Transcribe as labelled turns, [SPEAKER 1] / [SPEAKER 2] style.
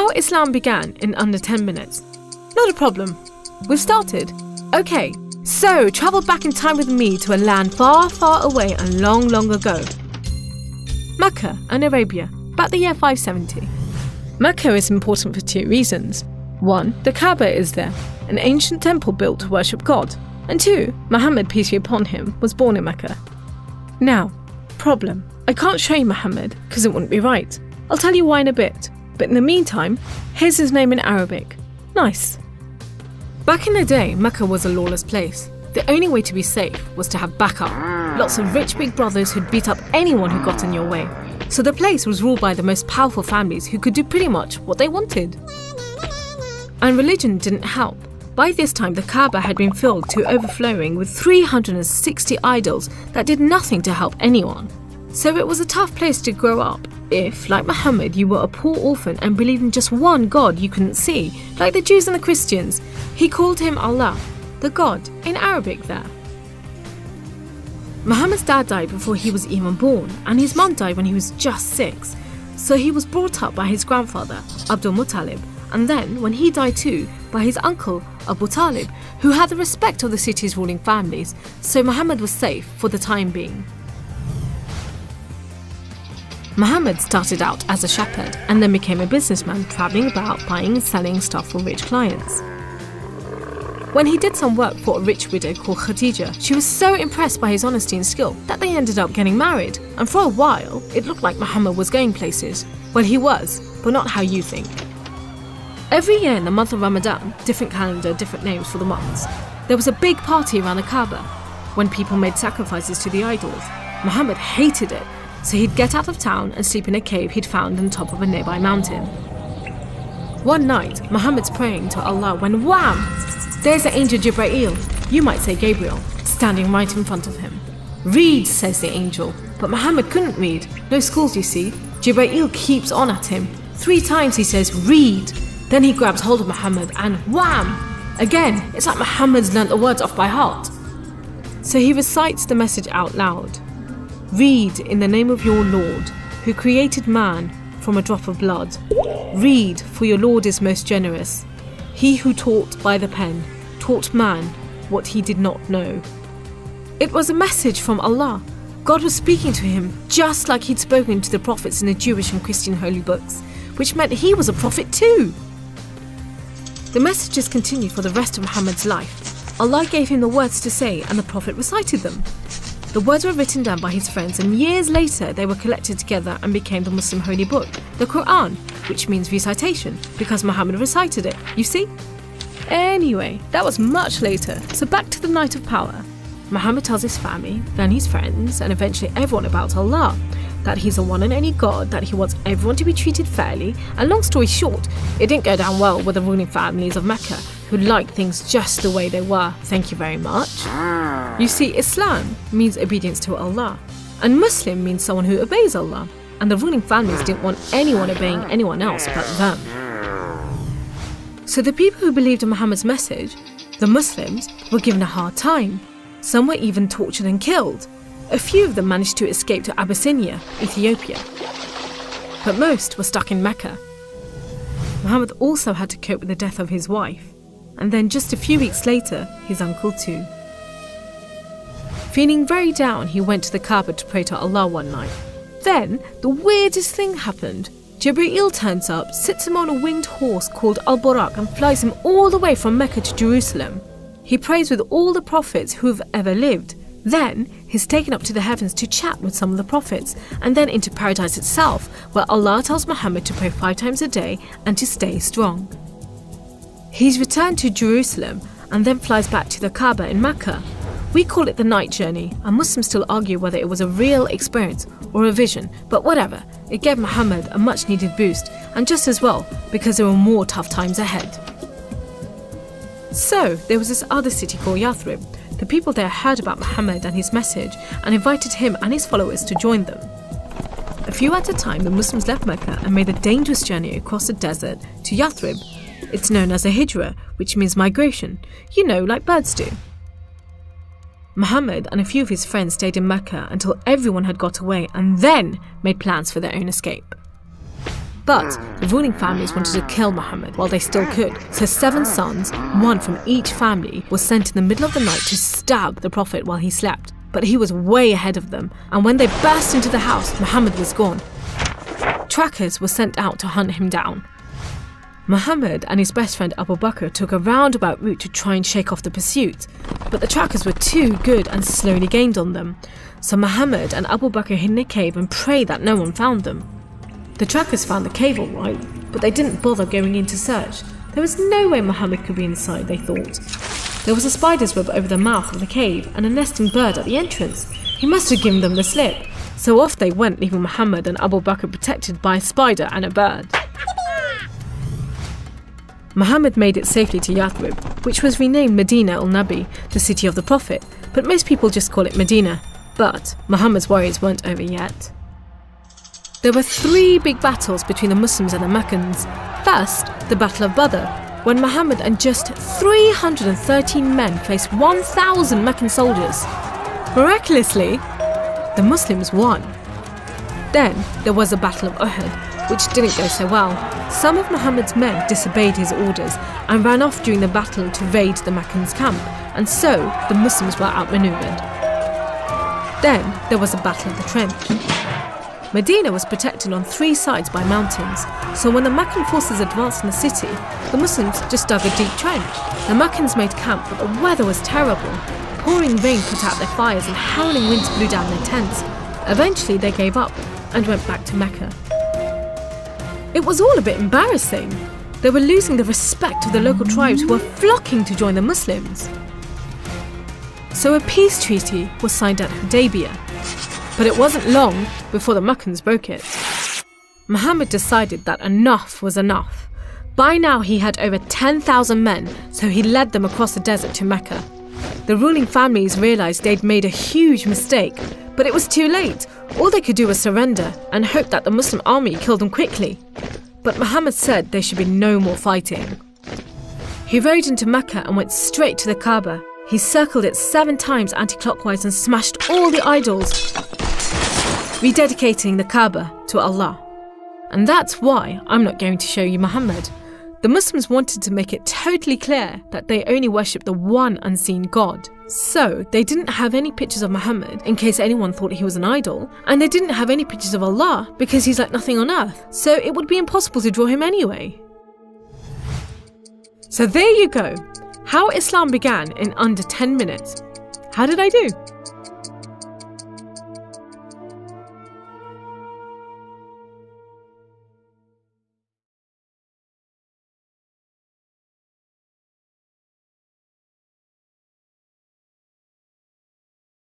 [SPEAKER 1] How Islam began in under 10 minutes. Not a problem. We've started. Okay, so travel back in time with me to a land far, far away and long, long ago. Mecca and Arabia, about the year 570. Mecca is important for 2 reasons. 1, the Kaaba is there, an ancient temple built to worship God. And 2, Muhammad, peace be upon him, was born in Mecca. Now, problem. I can't show you Muhammad because it wouldn't be right. I'll tell you why in a bit. But in the meantime, here's his name in Arabic. Nice. Back in the day, Mecca was a lawless place. The only way to be safe was to have backup. Lots of rich big brothers who'd beat up anyone who got in your way. So the place was ruled by the most powerful families who could do pretty much what they wanted. And religion didn't help. By this time, the Kaaba had been filled to overflowing with 360 idols that did nothing to help anyone. So it was a tough place to grow up if, like Muhammad, you were a poor orphan and believed in just one God you couldn't see, like the Jews and the Christians. He called him Allah, the God, in Arabic there. Muhammad's dad died before he was even born, and his mum died when he was just 6. So he was brought up by his grandfather, Abdul Muttalib, and then, when he died too, by his uncle, Abu Talib, who had the respect of the city's ruling families, so Muhammad was safe for the time being. Muhammad started out as a shepherd and then became a businessman, travelling about buying and selling stuff for rich clients. When he did some work for a rich widow called Khadija, she was so impressed by his honesty and skill that they ended up getting married, and for a while, it looked like Muhammad was going places. Well, he was, but not how you think. Every year in the month of Ramadan, different calendar, different names for the months, there was a big party around the Kaaba, when people made sacrifices to the idols. Muhammad hated it, so he'd get out of town and sleep in a cave he'd found on top of a nearby mountain. One night, Muhammad's praying to Allah when wham! There's the angel Jibreel, you might say Gabriel, standing right in front of him. Read, says the angel, but Muhammad couldn't read. No schools, you see. Jibreel keeps on at him. 3 times he says, read. Then he grabs hold of Muhammad and wham! Again, it's like Muhammad's learnt the words off by heart. So he recites the message out loud. Read in the name of your Lord, who created man from a drop of blood. Read, for your Lord is most generous. He who taught by the pen, taught man what he did not know. It was a message from Allah. God was speaking to him just like he'd spoken to the prophets in the Jewish and Christian holy books, which meant he was a prophet too. The messages continued for the rest of Muhammad's life. Allah gave him the words to say and the prophet recited them. The words were written down by his friends, and years later they were collected together and became the Muslim holy book, the Quran, which means recitation, because Muhammad recited it, you see? Anyway, that was much later, so back to the night of power. Muhammad tells his family, then his friends, and eventually everyone about Allah, that he's the one and only God, that he wants everyone to be treated fairly, and long story short, it didn't go down well with the ruling families of Mecca, who liked things just the way they were, thank you very much. You see, Islam means obedience to Allah, and Muslim means someone who obeys Allah, and the ruling families didn't want anyone obeying anyone else but them. So the people who believed in Muhammad's message, the Muslims, were given a hard time. Some were even tortured and killed. A few of them managed to escape to Abyssinia, Ethiopia. But most were stuck in Mecca. Muhammad also had to cope with the death of his wife, and then just a few weeks later, his uncle too. Feeling very down, he went to the Kaaba to pray to Allah one night. Then, the weirdest thing happened. Jibreel turns up, sits him on a winged horse called Al-Buraq and flies him all the way from Mecca to Jerusalem. He prays with all the prophets who have ever lived. Then, he's taken up to the heavens to chat with some of the prophets, and then into paradise itself, where Allah tells Muhammad to pray 5 times a day and to stay strong. He's returned to Jerusalem and then flies back to the Kaaba in Mecca. We call it the night journey, and Muslims still argue whether it was a real experience or a vision, but whatever, it gave Muhammad a much needed boost, and just as well, because there were more tough times ahead. So, there was this other city called Yathrib. The people there heard about Muhammad and his message and invited him and his followers to join them. A few at a time, the Muslims left Mecca and made a dangerous journey across the desert to Yathrib. It's known as a hijra, which means migration, like birds do. Muhammad and a few of his friends stayed in Mecca until everyone had got away and then made plans for their own escape. But the ruling families wanted to kill Muhammad while they still could, so 7 sons, one from each family, were sent in the middle of the night to stab the Prophet while he slept. But he was way ahead of them, and when they burst into the house, Muhammad was gone. Trackers were sent out to hunt him down. Muhammad and his best friend Abu Bakr took a roundabout route to try and shake off the pursuit, but the trackers were too good and slowly gained on them. So Muhammad and Abu Bakr hid in a cave and prayed that no one found them. The trackers found the cave all right, but they didn't bother going in to search. There was no way Muhammad could be inside, they thought. There was a spider's web over the mouth of the cave and a nesting bird at the entrance. He must have given them the slip. So off they went, leaving Muhammad and Abu Bakr protected by a spider and a bird. Muhammad made it safely to Yathrib, which was renamed Medina al-Nabi, the city of the Prophet, but most people just call it Medina. But Muhammad's worries weren't over yet. There were 3 big battles between the Muslims and the Meccans. First, the Battle of Badr, when Muhammad and just 313 men faced 1,000 Meccan soldiers. Miraculously, the Muslims won. Then there was the Battle of Uhud, which didn't go so well. Some of Muhammad's men disobeyed his orders and ran off during the battle to raid the Meccans' camp, and so the Muslims were outmaneuvered. Then there was the Battle of the Trench. Medina was protected on 3 sides by mountains, so when the Meccan forces advanced in the city, the Muslims just dug a deep trench. The Meccans made camp, but the weather was terrible. Pouring rain put out their fires and howling winds blew down their tents. Eventually they gave up and went back to Mecca. It was all a bit embarrassing. They were losing the respect of the local tribes who were flocking to join the Muslims. So a peace treaty was signed at Hudaybiyah, but it wasn't long before the Meccans broke it. Muhammad decided that enough was enough. By now he had over 10,000 men, so he led them across the desert to Mecca. The ruling families realised they'd made a huge mistake, but it was too late. All they could do was surrender and hope that the Muslim army killed them quickly. But Muhammad said there should be no more fighting. He rode into Mecca and went straight to the Kaaba. He circled it 7 times anti-clockwise and smashed all the idols, rededicating the Kaaba to Allah. And that's why I'm not going to show you Muhammad. The Muslims wanted to make it totally clear that they only worship the one unseen God. So they didn't have any pictures of Muhammad in case anyone thought he was an idol, and they didn't have any pictures of Allah because he's like nothing on earth, so it would be impossible to draw him anyway. So there you go, how Islam began in under 10 minutes. How did I do?